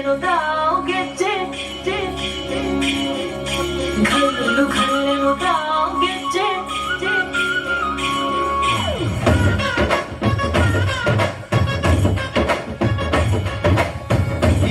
घल्लेनु दाओगे जे जे घल्लेनु घल्लेनु दाओगे जे जे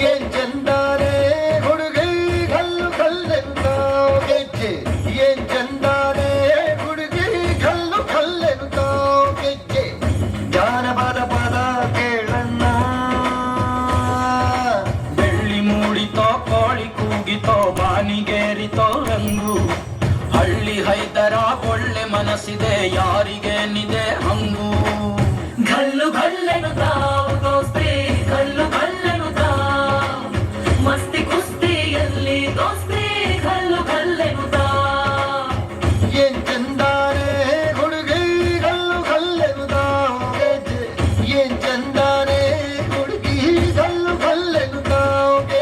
ಏನ್ ಚಂದಾರೆ ಹುಡುಗಿ ಗಲ್ಲು ಗಲ್ಲೆಂತಾಗೆ ಏನ್ ಚಂದಾರೆ ಹುಡುಗಿ ಗಲ್ಲು ಗಲ್ಲೆಂತಾಗೆ ಜಾನಪದ ಪದ ಕೇಳಣ್ಣ ಬೆಳ್ಳಿ ಮೂಡಿತೋ ಕೋಳಿ ಕೂಗಿತೋ ಬಾನಿಗೇರಿತೋ ರಂಗು ಹಳ್ಳಿ ಹೈದರ ಒಳ್ಳೆ ಮನಸ್ಸಿದೆ ಯಾರಿಗೇನಿದೆ ಹಂಗು घल्लु घल्लेनु दाओ दोस्ती घल्लु घल्लेनु दाओ मस्ती कुस्तीಯಲ್ಲಿ दोस्ती घल्लु घल्लेनु दाओ ಏನ್ ಚಂದಾರೆ ಹುಡುಗಿ ಗಲ್ಲು ಗಲ್ಲೆಂತಾಗೆ ಏನ್ ಚಂದಾರೆ ಹುಡುಗಿ ಗಲ್ಲು ಗಲ್ಲೆಂತಾಗೆ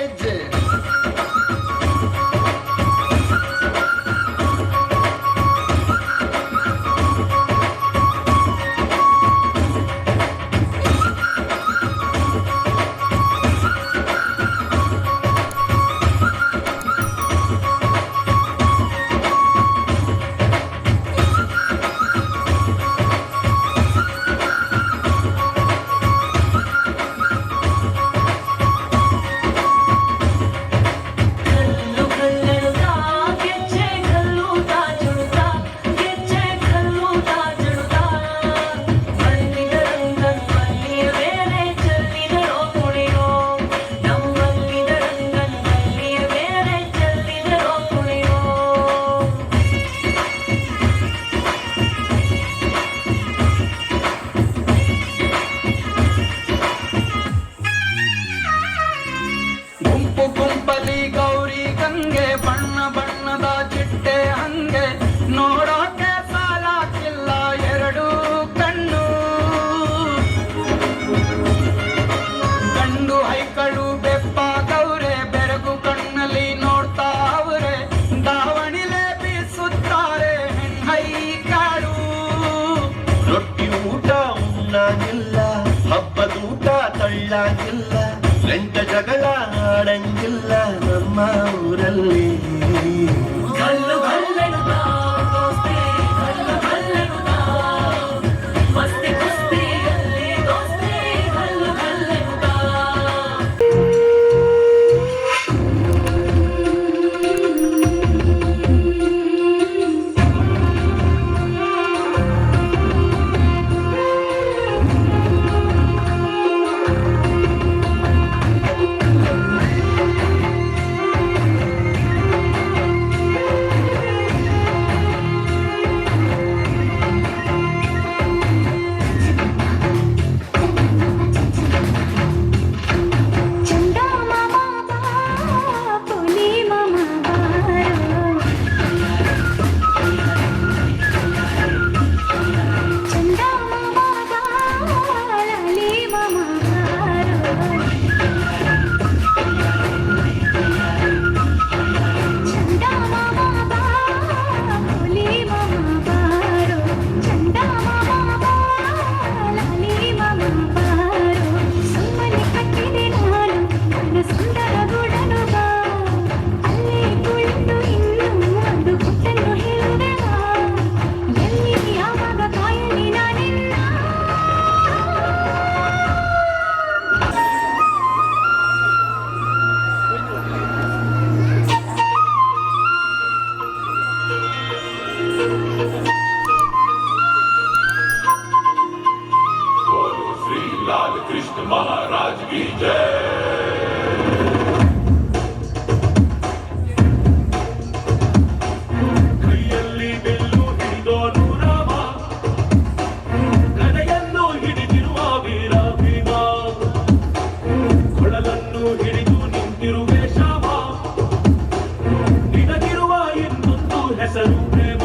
घल्लु घल्लेनु दाओ ಗೆಜ್ಜೆ घल्लु ತಾ ಜುಡುತ್ತಾ ಗೆಜ್ಜೆ घल्लु ತಾ ಜುಡುತ್ತಾ ಮಲ್ಲಿಗರಂಗನ್ ಮಲ್ಲಿಯ ಮೇಲೆ ಚೆಲ್ಲಿದರೋ ಕುಣಿಯೋ ನಮ್ಮಲ್ಲಿದರಂಗನ್ ಮಲ್ಲಿಯ ಮೇಲೆ ಚೆಲ್ಲಿದರೋ ಕುಣಿಯೋ ಗುಂಪು ಗುಂಪಲಿ ಗೌರಿ ಗಂಗೆ ಬಣ್ಣ ಬಣ್ಣದ ಚಿಟ್ಟೆ ಹಂಗೆ ನೋಡೋಕೆ ಸಾಲಾಕಿಲ್ಲ ಎರಡು ಕಣ್ಣು ಗಂಡು ಹೈಕಳು ಬೆಪ್ಪ ಗೌರೆ ಬೆರಗು ಕಣ್ಣಲ್ಲಿ ನೋಡ್ತಾ ಅವರೆ ದಾವಣಿಲೆ ಬೀಸುತ್ತಾರೆ ಹೈಕಾಳು ರೊಟ್ಟಿ ಊಟ ಉಣ್ಣಾಗಿಲ್ಲ ಹಬ್ಬದೂಟ ತಳ್ಳಾಗಿಲ್ಲ ಗಂಟ ಜಗಳ ಆಡಂಗಿಲ್ಲ ನಮ್ಮ ಊರಲ್ಲಿ घल्लु घल्लेनु दाओ दोस्ती घल्लु घल्लेनु दाओ मस्ती कुस्तीಯಲ್ಲಿ दोस्ती घल्लु घल्लेनु दाओ ಚಂದಾ ಮಾಮಾ ಬಾ ಪುಲಿ ಮಾಮಾ ಬಾರೋ ಚಂದಾ ಮಾಮಾ ಬಾ ಲಾಲಿ ಮಾಮಾ ಬಾರೋ ಚಂದಾ ಮಾಮಾ ಬಾ ಪುಲಿ ಮಾಮಾ ಬಾರೋ ಚಂದಾ ಮಾಮಾ ಬಾ ಲಾಲಿ ಮಾಮಾ ಬಾರೋ ಸುಮ್ಮನೆ ಕಟ್ಟಿದೆ ನಾನು ನನ್ನ ಸುಂದರ ಗೂಡನು ಬಾ ಅಲ್ಲಿ ಕುಳಿತು ಇನ್ನು ಒಂದು ಪುಟ್ಟನ್ನು ಹೇಳುವೆನಾ ಎಲ್ಲಿ ಯಾವಾಗ ಕಾಯಲಿ ನಾನಿಲ್ಲ बोलो श्री लाल कृष्ण महाराज की जय। ಕೈಯಲ್ಲಿ ಬೆಲ್ಲು ಹಿಡಿದೋನು ರಾಮ ಗದೆಯನ್ನು ಹಿಡಿದಿರುವ ವೀರ ಭೀಮ ಕೊಳಲನ್ನು ಹಿಡಿದು ನಿಂತಿರುವೆ ಶ್ಯಾಮ ನಿನಗಿರುವ ಇನ್ನೊಂದು ಹೆಸರು ಪ್ರೇಮ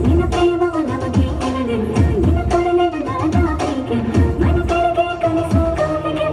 ನಿನ್ನ ಪ್ರೇಮವ ನಮಗೆ ಇರಲಿಲ್ಲ ನಿನ್ನ ಕೊಡಲಿಲ್ಲ ನಾನಾಗಲಿಕ್ಕೆ ಮನದೊಳಗೆ ಕನಸು ಕಾಲಿಗೆ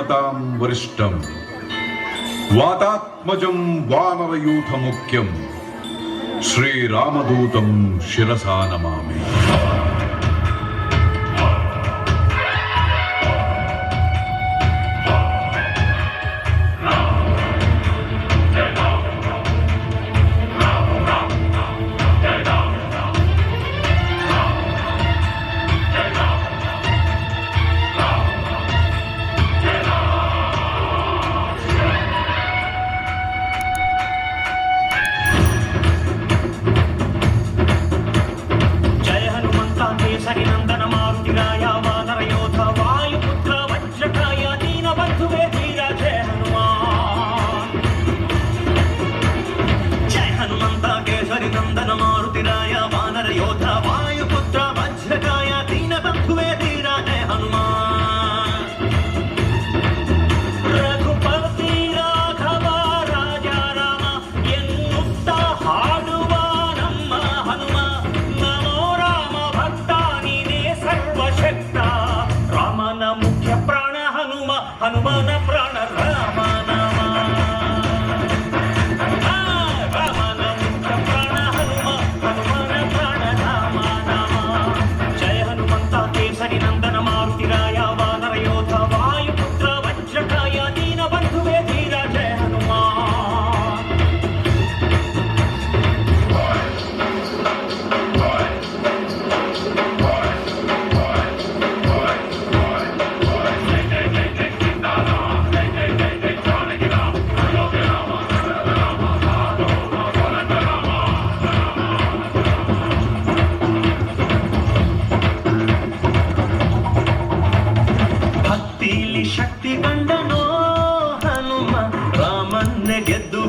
ಧೀಮತಾಂ ವರಿಷ್ಠಂ ವಾತಾತ್ಮಜಂ ವಾನರಯೂಥ ಮುಖ್ಯಂ ಶ್ರೀರಾಮದೂತಂ ಶಿರಸಾ ನಮಾಮಿ. केसरिनंदन मारुतिराय वानर योध वायुपुत्र वज्रकाय दीन बंधुवे धीरा जय हनुमान. जय हनुमंत केसरिनंदन मारुतिराय वानर योध वायुपुत्र वज्रकाय दीन बंधुवे धीरा जय हनुमान. रघुपति राघव राजा राम ಎನ್ನುತ್ತ ಹಾಡುವ ನಮ್ಮ ಹನುಮ. ರಾಮನ ಮುಖ್ಯ ಪ್ರಾಣ ಹನುಮ, ಹನುಮನ ಪ್ರಾಣ ರಾಮ ನಾಮ. ರಾಮನ ಮುಖ್ಯ ಪ್ರಾಣ ಹನುಮ, ಹನುಮನ ಪ್ರಾಣ ರಾಮ ನಾಮ. ಜಯ ಹನುಮಂತ ಕೇಸರಿ ನಂದನ ಮಾರುತಿರಾಯ ವಾನರ ಯೋಧ ವಾಯುಪುತ್ರ ವಜ್ರಕಾಯ ದೀನ ಬಂಧುವೆ ಧೀರ ಜಯ ಹನುಮಾನ್. ಭಕ್ತಿಲಿ ಶಕ್ತಿ ಕಂಡನೋ ಹನುಮ, ರಾಮನ್ನೇ ಗೆದ್ದು